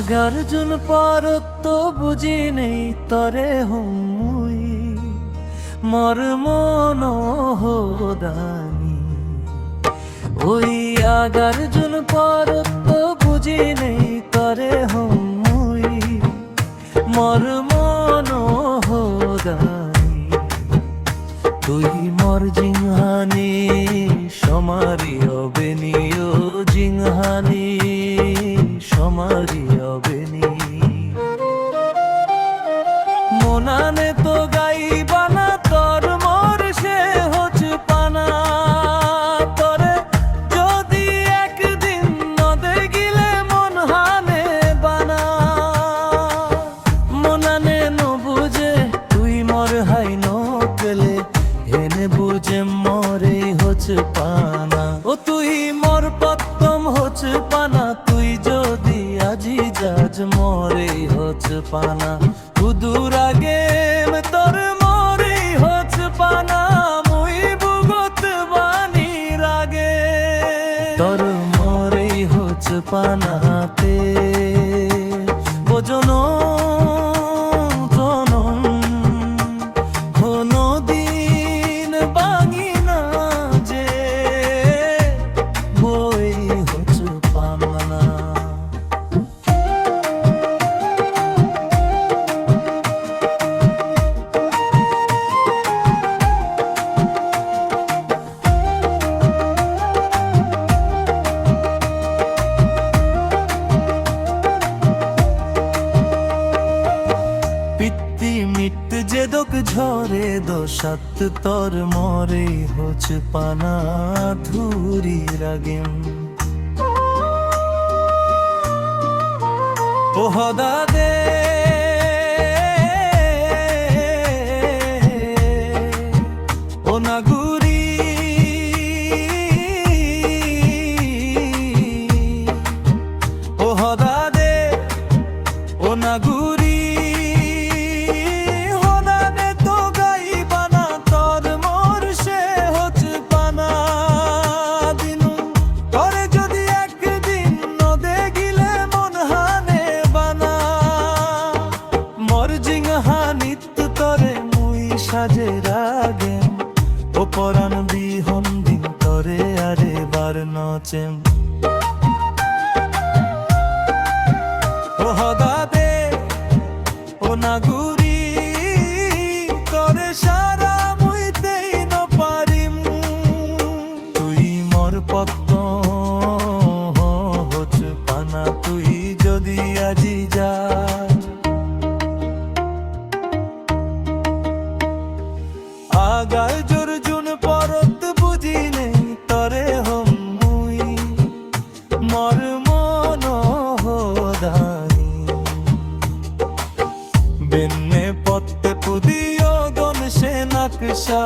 আগারজুন পারত বুঝি নেই তরে হুই মর মন হোদানি ওই আগারজুন পারত বুঝি নেই তরে হুই মর মন হোদানি তুই মর জিংহানি সমারি অবেনিও জিংহানি সমারি অবেনি মনানে তো গাইবানা তোর মর সে হচ পানা তরে যদি একদিন নদে গিলে মন হানে বানা মনানে ন বুঝে তুই মর হাই ন পেলে হেনে বুঝে মরে হচ পানা ও তুই মর পত্তম হচ পানা তুই যদি আজি যাজ মরে হচ পানা উদুর আগে তোর মরে হচ পানা মুই বুগত বানি রাগে তোর মরে হচ পানাতে বোঝনো মিট যেদক ঝরে দোষাত তর মরে হচ পানা ধুরি রাগেম ও হদা দে ও নাগুরি ও হদা দে ও নাগুরি সাজে রাগে ও পরাণ বিহন দিন তরে আরে বার নচেম ও হদা দে ও নাগুরি তরে সারা মুইতেই ন পারিম তুই মর পত্ত হচ পানা তুই যদি আজি যা আগারজুন পরত বুঝি নেই তরে মুই মর মন হোদানি বেন্নে পত্তে পুদিও গন সে নকশা